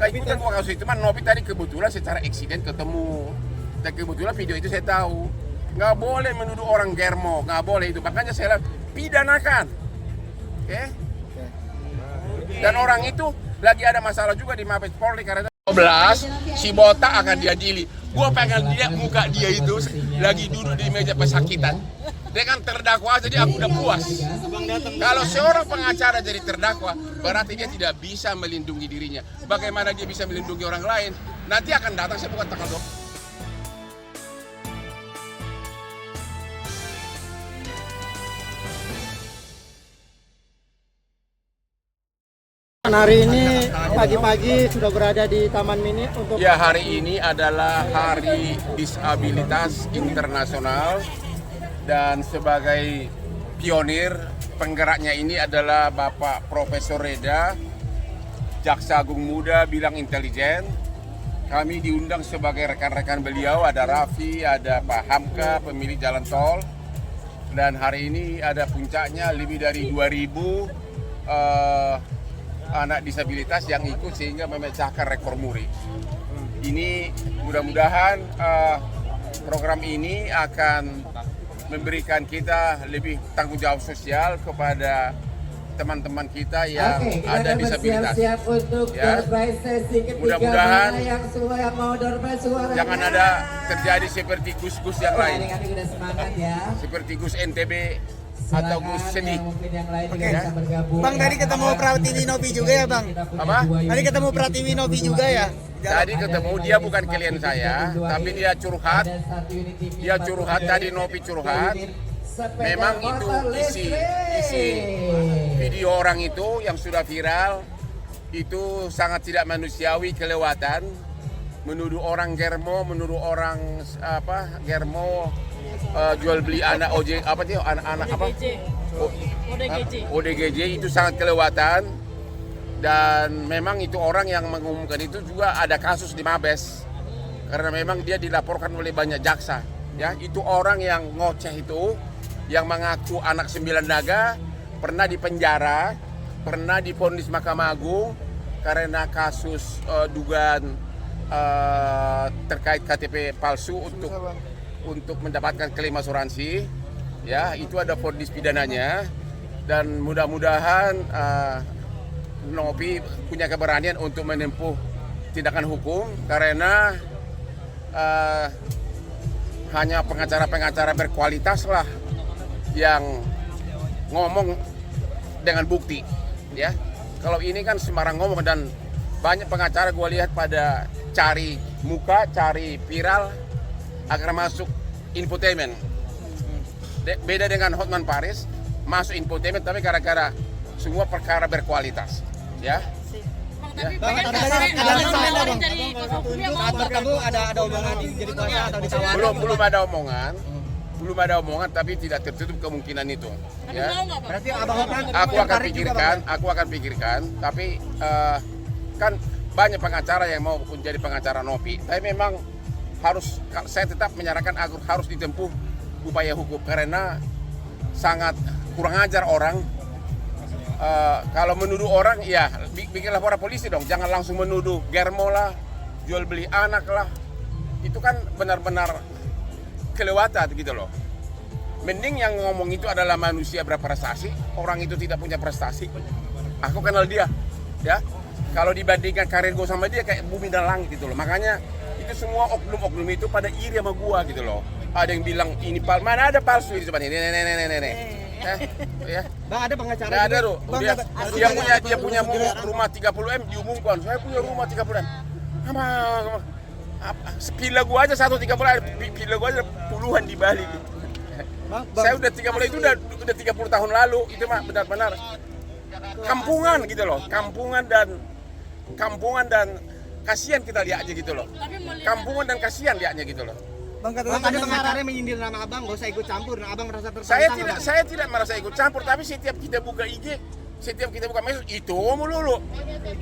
nggak ikutan gua kasus itu, cuman Nopi tadi kebetulan secara eksiden ketemu. Dan kebetulan video itu saya tahu. Nggak boleh menuduh orang germo, nggak boleh itu. Makanya saya pidanakan. Oke? Dan orang itu lagi ada masalah juga di Mabes Polri karena 12 si botak akan diadili. Gua pengen lihat muka dia itu lagi duduk di meja pesakitan. Dia kan terdakwa jadi aku udah puas. Kalau seorang pengacara jadi terdakwa, berarti dia tidak bisa melindungi dirinya. Bagaimana dia bisa melindungi orang lain? Nanti akan datang, saya bukan tanggal 20. Hari ini pagi-pagi sudah berada di Taman Mini untuk Ya, hari ini adalah Hari Disabilitas Internasional dan sebagai pionir penggeraknya ini adalah Bapak Profesor Reda, Jaksa Agung Muda Bidang Intelijen. Kami diundang sebagai rekan-rekan beliau, ada Raffi, ada Pak Hamka, pemilik jalan tol. Dan hari ini ada puncaknya lebih dari 2.000 anak disabilitas yang ikut sehingga memecahkan rekor muri. Ini mudah-mudahan program ini akan memberikan kita lebih tanggung jawab sosial kepada teman-teman kita yang ada disabilitas. Siap untuk Ya. sesi ketiga. Mudah-mudahan yang mau suaranya. Jangan ada terjadi seperti Gus-Gus yang lain, Kami udah semangat ya. seperti Gus NTB atau Gus Sedih. Mungkin yang lain Oke. bisa bergabung. Bang, tadi ketemu Pratiwi Novi juga ya, Bang? Apa? Tadi ketemu Pratiwi Novi juga ya? Tadi ketemu, dia bukan klien saya, tapi dia curhat. Dia curhat, tadi Novi curhat. Memang itu isi video orang itu yang sudah viral itu sangat tidak manusiawi, kelewatan, menuduh orang germo, menuduh orang germo jual beli anak OJ anak-anak apa ODGJ itu sangat kelewatan. Dan memang itu orang yang mengumumkan itu juga ada kasus di Mabes karena memang dia dilaporkan oleh banyak jaksa. Ya, itu orang yang ngoceh itu, yang mengaku anak 9 naga, pernah dipenjara, pernah divonis Mahkamah Agung karena kasus dugaan terkait KTP palsu untuk mendapatkan klaim asuransi. Ya, itu ada vonis pidananya dan mudah-mudahan Novi punya keberanian untuk menempuh tindakan hukum karena hanya pengacara-pengacara berkualitas lah yang ngomong dengan bukti, ya. Kalau ini kan sembarang ngomong dan banyak pengacara gue lihat pada cari muka, cari viral agar masuk infotainment. Beda dengan Hotman Paris, masuk infotainment tapi gara-gara semua perkara berkualitas, ya. Bang, kantor kamu ada omongan jadi kuasa atau ditawarin? Belum ada omongan, tapi tidak tertutup kemungkinan itu. Ya. Berarti Abang Hotman Aku akan pikirkan, tapi kan banyak pengacara yang mau menjadi pengacara Novi. Tapi memang saya tetap menyarankan agar harus ditempuh upaya hukum karena sangat kurang ajar orang. Kalau menuduh orang, ya bikin laporan polisi dong. Jangan langsung menuduh germo lah, jual beli anak lah. Itu kan benar-benar kelewatan gitu loh. Mending yang ngomong itu adalah manusia berprestasi, orang itu tidak punya prestasi. Aku kenal dia, ya. Kalau dibandingkan karir gue sama dia kayak bumi dan langit gitu loh. Makanya itu semua oknum-oknum itu pada iri sama gue gitu loh. Ada yang bilang ini mana ada palsu itu nih. Ya. Bang, ada pengacara? Nggak ada loh. Bang, Dia punya rumah 30M diumumkan. Saya punya rumah 30M. Villa gua aja 130M, villa gua aja puluhan di Bali. Saya udah 30 itu udah 30 tahun lalu. Itu mah benar-benar kampungan gitu loh. Kampungan dan kasihan kita lihatnya gitu loh. Kampungan dan kasihan lihatnya gitu loh. Bang, katanya ada pengacara menyindir nama Abang, gak usah ikut campur. Nah, Abang merasa tertantang. Saya tidak merasa ikut campur, tapi setiap kita buka IG, setiap kita buka medsos itu melulu.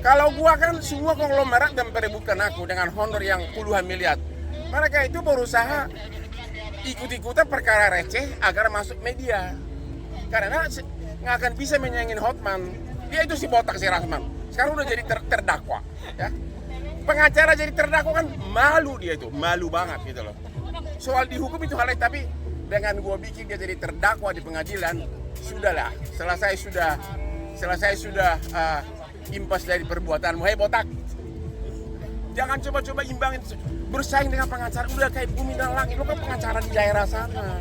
Kalau gua kan semua konglomerat dan perebutan aku dengan honor yang puluhan miliar. Mereka itu berusaha ikut-ikutan perkara receh agar masuk media. Karena nggak akan bisa menyaingin Hotman. Dia itu si botak si Rasman. Sekarang udah jadi terdakwa, ya. pengacara jadi terdakwa kan malu dia itu, malu banget gitu loh. Soal dihukum itu hal lain, tapi dengan gue bikin dia jadi terdakwa di pengadilan, sudahlah, selesai sudah impas dari perbuatanmu. Hei botak, jangan coba-coba imbangin, bersaing dengan pengacara, udah kayak bumi dan langit. Lu kan pengacara di daerah sana,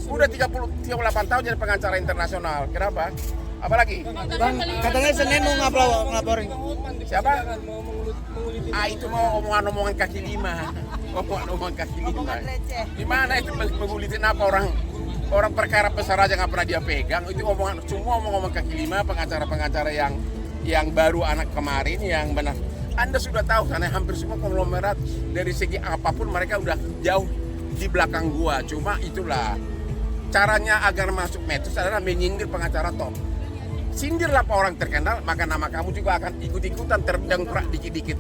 udah 38 tahun jadi pengacara internasional. Kenapa? Apalagi? Bang, katanya Senin mau ngelaporin. Siapa? Itu mau omongan kaki lima. Omongan kaki lima. Gimana itu mengulitin apa orang perkara besar aja nggak pernah dia pegang. Itu semua omong kaki lima, pengacara-pengacara yang baru anak kemarin yang benar. Anda sudah tahu karena hampir semua konglomerat dari segi apapun mereka udah jauh di belakang gua. Cuma itulah caranya agar masuk medsos adalah menyindir pengacara top. Sindirlah orang terkenal, maka nama kamu juga akan ikut-ikutan terdengkrak dikit-dikit.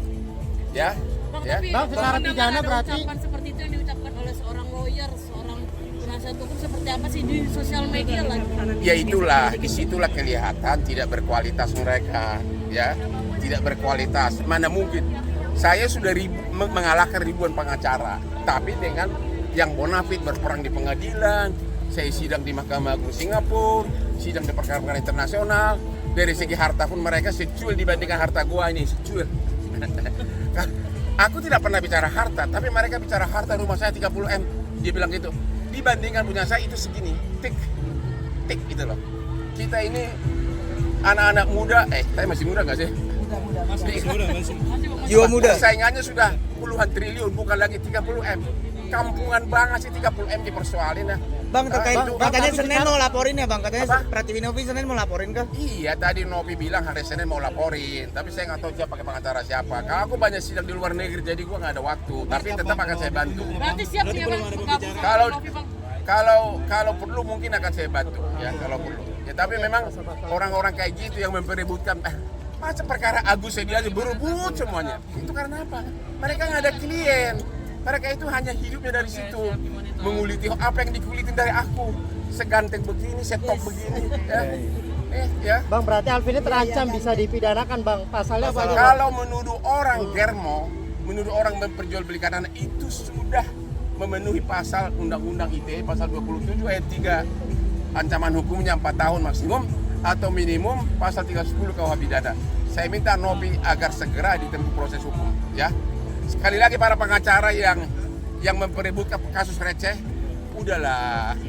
Ya. Bang, Ya. tapi Bang, secara pandangan pidana ada berarti- ucapan seperti itu yang diucapkan oleh seorang lawyer, seorang penasihat hukum seperti apa sih di sosial media lagi? Ya itulah, disitulah kelihatan tidak berkualitas mereka, ya, tidak berkualitas. Mana mungkin? Saya sudah mengalahkan ribuan pengacara, tapi dengan yang bonafit berperang di pengadilan, saya sidang di Mahkamah Agung Singapura, sidang di perkara-perkara internasional. Dari segi harta pun mereka secuil dibandingkan harta gua ini, secuil. Aku tidak pernah bicara harta, tapi mereka bicara harta rumah saya 30M. Dia bilang gitu. Dibandingkan punya saya itu segini, tik gitu loh. Kita ini anak-anak muda, saya masih muda nggak sih? Jiwa muda. Saingannya sudah puluhan triliun, bukan lagi 30M. Kampungan banget sih 30M dipersoalin ya. Bang, terkait Itu- katanya tapi Senin sekarang- mau laporin ya Bang, katanya Apa? Pratiwi Novi Senin mau laporin kah? Iya, tadi Novi bilang hari Senin mau laporin, tapi saya nggak tahu dia pakai pengacara siapa. Kalau aku banyak sidang di luar negeri, jadi gua nggak ada waktu. Tapi tetap akan saya bantu. Berarti siap sih ya Bang, menggabung sama Kalau Novi, Bang. kalau perlu mungkin akan saya bantu, ya kalau perlu. Ya tapi memang orang-orang kayak gitu yang memperebutkan, macam perkara Agus Sedi aja berebut semuanya. Itu karena apa? Mereka nggak ada klien. Mereka itu hanya hidupnya dari situ, menguliti apa yang dikulitin dari aku. Seganteng begini, setop begini, ya. Ya. Bang, berarti Alvin ini terancam bisa dipidanakan, Bang. Pasalnya apa aja, Bang? Kalau menuduh orang germo, menuduh orang memperjualbelikan anak, itu sudah memenuhi pasal Undang-Undang ITE pasal 27 ayat 3. Ancaman hukumnya 4 tahun maksimum atau minimum pasal 310 KUH pidana. Saya minta Novi agar segera ditempuh proses hukum, ya. Sekali lagi para pengacara yang memperebutkan kasus receh, udahlah.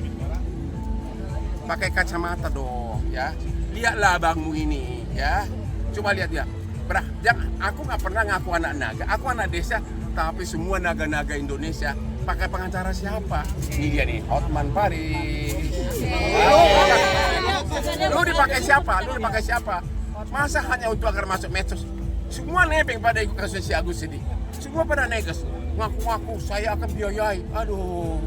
Pakai kacamata dong, ya. Lihatlah abangmu ini, ya. Coba lihat dia. Aku nggak pernah ngaku anak naga. Aku anak desa, tapi semua naga-naga Indonesia pakai pengacara siapa? Ini dia nih, Hotman Paris. Lu dipakai siapa? Masa hanya untuk agar masuk medsos? Semua nebeng pada ikut kasus si Agus Sedi. Semua pada neges. Ngaku-ngaku saya akan biayai. Aduh.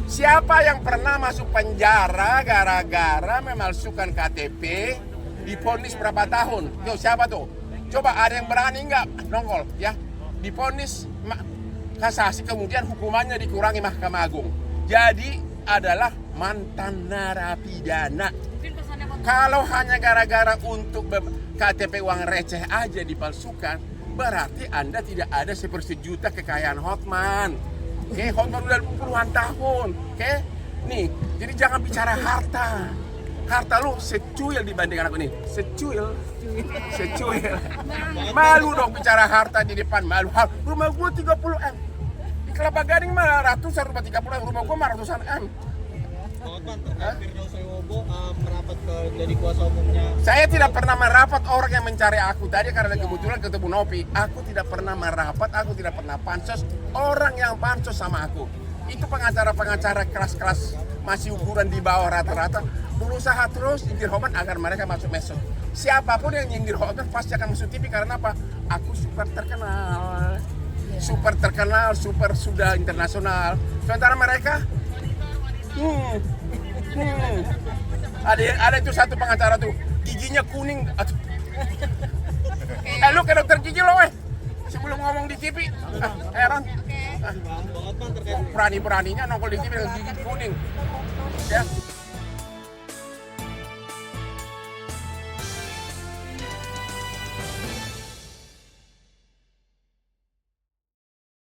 Siapa yang pernah masuk penjara gara-gara memalsukan KTP, divonis berapa tahun? Yo, siapa tuh? Coba ada yang berani nggak nongol ya? Divonis kasasi kemudian hukumannya dikurangi Mahkamah Agung. Jadi adalah mantan narapidana. Mungkin pesannya Bang. Kalau hanya gara-gara untuk KTP uang receh aja dipalsukan, berarti Anda tidak ada 1/4 juta kekayaan Hotman. Oke, Hotman udah puluhan tahun. Oke, nih, jadi jangan bicara harta. Harta lu secuil dibandingkan aku nih. Secuil. Malu dong bicara harta di depan, malu. Rumah gua 30M. Di Kelapa Gading mah ratusan, rumah 30M, rumah gua mah ratusan M. Merapat ke jadi kuasa umumnya. Saya tidak pernah merapat orang yang mencari aku. Tadi karena kebetulan ketemu Novi, aku tidak pernah merapat, aku tidak pernah pansos orang yang pansos sama aku. Itu pengacara-pengacara kelas-kelas masih ukuran di bawah rata-rata berusaha terus nyindir Hotman agar mereka masuk medsos. Siapapun yang nyindir Hotman pasti akan masuk TV karena apa? Aku super terkenal, super sudah internasional. Sementara mereka ada itu satu pengacara tuh giginya kuning. Lu ke dokter gigi lo sebelum ngomong di TV. Heran. Berani-beraninya nongol di TV dengan gigi kuning. Ya.